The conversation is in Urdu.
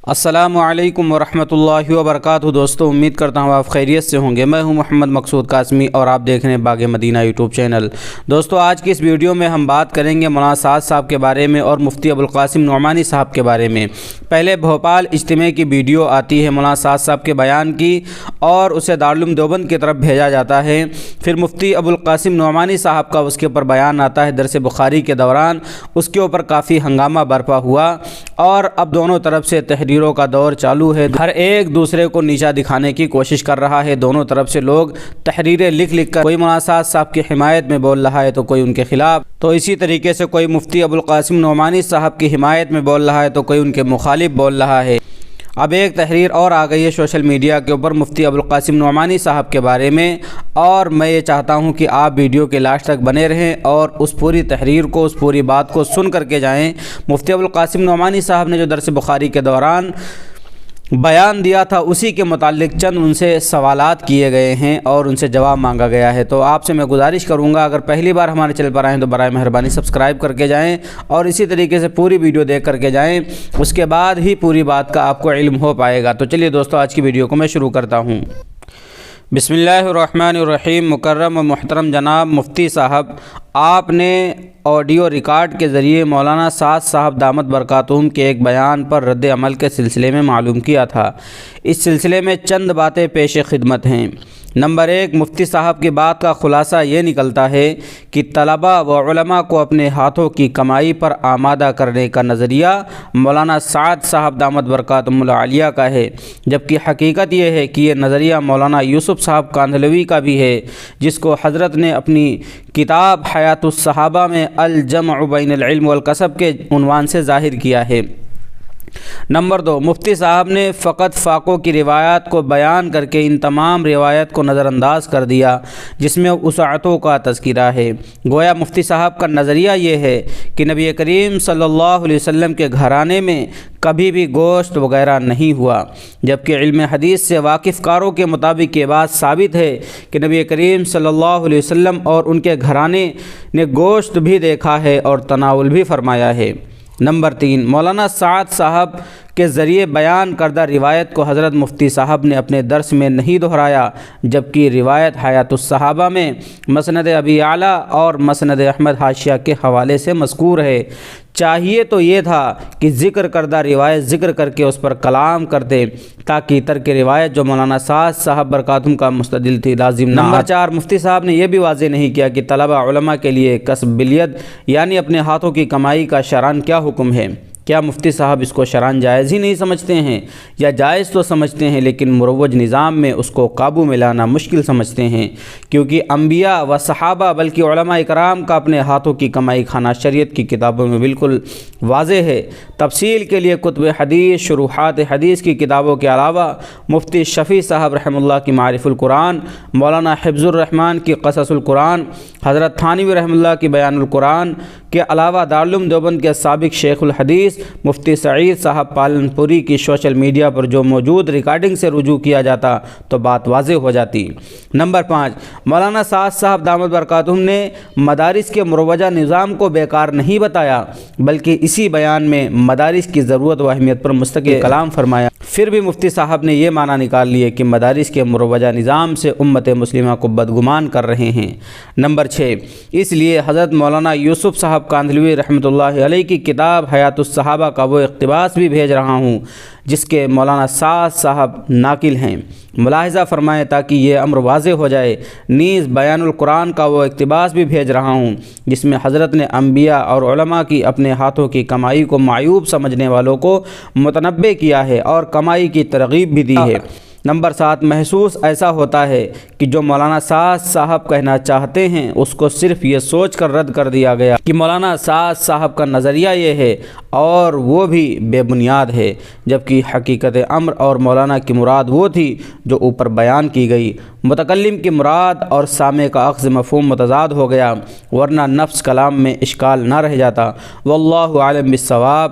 السلام علیکم ورحمۃ اللہ وبرکاتہ۔ دوستو، امید کرتا ہوں آپ خیریت سے ہوں گے۔ میں ہوں محمد مقصود قاسمی اور آپ دیکھ رہے ہیں باغ مدینہ یوٹیوب چینل۔ دوستو، آج کی اس ویڈیو میں ہم بات کریں گے مولانا سعد صاحب کے بارے میں اور مفتی ابوالقاسم نعمانی صاحب کے بارے میں۔ پہلے بھوپال اجتماع کی ویڈیو آتی ہے مولانا سعد صاحب کے بیان کی اور اسے دارالعلوم دیوبند کی طرف بھیجا جاتا ہے۔ پھر مفتی ابوالقاسم نعمانی صاحب کا اس کے اوپر بیان آتا ہے درس بخاری کے دوران، اس کے اوپر کافی ہنگامہ برپا ہوا اور اب دونوں طرف سے تحریروں کا دور چالو ہے۔ ہر ایک دوسرے کو نیچا دکھانے کی کوشش کر رہا ہے۔ دونوں طرف سے لوگ تحریریں لکھ کر کوئی مولانا سعد صاحب کی حمایت میں بول رہا ہے تو کوئی ان کے خلاف، تو اسی طریقے سے کوئی مفتی ابوالقاسم نعمانی صاحب کی حمایت میں بول رہا ہے تو کوئی ان کے مخالف بول رہا ہے۔ اب ایک تحریر اور آ گئی ہے سوشل میڈیا کے اوپر مفتی ابوالقاسم نعمانی صاحب کے بارے میں، اور میں یہ چاہتا ہوں کہ آپ ویڈیو کے لاسٹ تک بنے رہیں اور اس پوری تحریر کو، اس پوری بات کو سن کر کے جائیں۔ مفتی ابوالقاسم نعمانی صاحب نے جو درس بخاری کے دوران بیان دیا تھا اسی کے متعلق چند ان سے سوالات کیے گئے ہیں اور ان سے جواب مانگا گیا ہے۔ تو آپ سے میں گزارش کروں گا، اگر پہلی بار ہمارے چینل پر آئیں تو برائے مہربانی سبسکرائب کر کے جائیں اور اسی طریقے سے پوری ویڈیو دیکھ کر کے جائیں، اس کے بعد ہی پوری بات کا آپ کو علم ہو پائے گا۔ تو چلیے دوستو، آج کی ویڈیو کو میں شروع کرتا ہوں۔ بسم اللہ الرحمن الرحیم۔ مکرم و محترم جناب مفتی صاحب، آپ نے آڈیو ریکارڈ کے ذریعے مولانا سعد صاحب دامت برکاتہم کے ایک بیان پر رد عمل کے سلسلے میں معلوم کیا تھا۔ اس سلسلے میں چند باتیں پیش خدمت ہیں۔ نمبر 1، مفتی صاحب کی بات کا خلاصہ یہ نکلتا ہے کہ طلباء و علماء کو اپنے ہاتھوں کی کمائی پر آمادہ کرنے کا نظریہ مولانا سعد صاحب دامت برکاتہم العالیہ کا ہے، جبکہ حقیقت یہ ہے کہ یہ نظریہ مولانا یوسف صاحب کاندھلوی کا بھی ہے، جس کو حضرت نے اپنی کتاب حیات الصحابہ میں الجمع بین العلم والکسب کے عنوان سے ظاہر کیا ہے۔ نمبر 2، مفتی صاحب نے فقط فاقوں کی روایات کو بیان کر کے ان تمام روایات کو نظر انداز کر دیا جس میں وسعتوں کا تذکرہ ہے۔ گویا مفتی صاحب کا نظریہ یہ ہے کہ نبی کریم صلی اللہ علیہ وسلم کے گھرانے میں کبھی بھی گوشت وغیرہ نہیں ہوا، جبکہ علم حدیث سے واقف کاروں کے مطابق یہ بات ثابت ہے کہ نبی کریم صلی اللہ علیہ وسلم اور ان کے گھرانے نے گوشت بھی دیکھا ہے اور تناول بھی فرمایا ہے۔ نمبر 3، مولانا سعد صاحب کے ذریعے بیان کردہ روایت کو حضرت مفتی صاحب نے اپنے درس میں نہیں دہرایا، جبکہ روایت حیات الصحابہ میں مسند ابی اعلیٰ اور مسند احمد حاشیہ کے حوالے سے مذکور ہے۔ چاہیے تو یہ تھا کہ ذکر کردہ روایت ذکر کر کے اس پر کلام کرتے تاکہ ترک روایت جو مولانا سعد صاحب برکاتہم کا مستدل تھی لازم نہ۔ نمبر 4، مفتی صاحب نے یہ بھی واضح نہیں کیا کہ طلبہ علماء کے لیے کسب بالید یعنی اپنے ہاتھوں کی کمائی کا شرعاً کیا حکم ہے۔ کیا مفتی صاحب اس کو شرعاً جائز ہی نہیں سمجھتے ہیں، یا جائز تو سمجھتے ہیں لیکن مروج نظام میں اس کو قابو میں لانا مشکل سمجھتے ہیں؟ کیونکہ انبیاء و صحابہ بلکہ علماء اکرام کا اپنے ہاتھوں کی کمائی کھانا شریعت کی کتابوں میں بالکل واضح ہے۔ تفصیل کے لیے کتب حدیث، شروحات حدیث کی کتابوں کے علاوہ مفتی شفیع صاحب رحمہ اللہ کی معارف القرآن، مولانا حفظ الرحمن کی قصص القرآن، حضرت تھانوی رحمہ اللہ کی بیان القرآن کے علاوہ دارالعلوم دیوبند کے سابق شیخ الحدیث مفتی سعید صاحب پالنپوری کی سوشل میڈیا پر جو موجود ریکارڈنگ سے رجوع کیا جاتا تو بات واضح ہو جاتی۔ نمبر 5، مولانا سعد صاحب دامت برکاتہم نے مدارس کے مروجہ نظام کو بیکار نہیں بتایا، بلکہ اسی بیان میں مدارس کی ضرورت و اہمیت پر مستقل کلام فرمایا۔ پھر بھی مفتی صاحب نے یہ معنی نکال لیے کہ مدارس کے مروجہ نظام سے امت مسلمہ کو بدگمان کر رہے ہیں۔ نمبر 6، اس لیے حضرت مولانا یوسف صاحب کاندھلوی رحمۃ اللہ علیہ کی کتاب حیات الصحابہ کا وہ اقتباس بھی بھیج رہا ہوں جس کے مولانا سعد صاحب ناقل ہیں، ملاحظہ فرمائیں تاکہ یہ امر واضح ہو جائے۔ نیز بیان القرآن کا وہ اقتباس بھی بھیج رہا ہوں جس میں حضرت نے انبیاء اور علماء کی اپنے ہاتھوں کی کمائی کو معیوب سمجھنے والوں کو متنبہ کیا ہے اور کمائی کی ترغیب بھی دی ہے۔ نمبر 7، محسوس ایسا ہوتا ہے کہ جو مولانا سعد صاحب کہنا چاہتے ہیں اس کو صرف یہ سوچ کر رد کر دیا گیا کہ مولانا سعد صاحب کا نظریہ یہ ہے اور وہ بھی بے بنیاد ہے، جبکہ حقیقت امر اور مولانا کی مراد وہ تھی جو اوپر بیان کی گئی۔ متکلم کی مراد اور سامع کا اخذ مفہوم متضاد ہو گیا، ورنہ نفس کلام میں اشکال نہ رہ جاتا۔ واللہ عالم بالصواب۔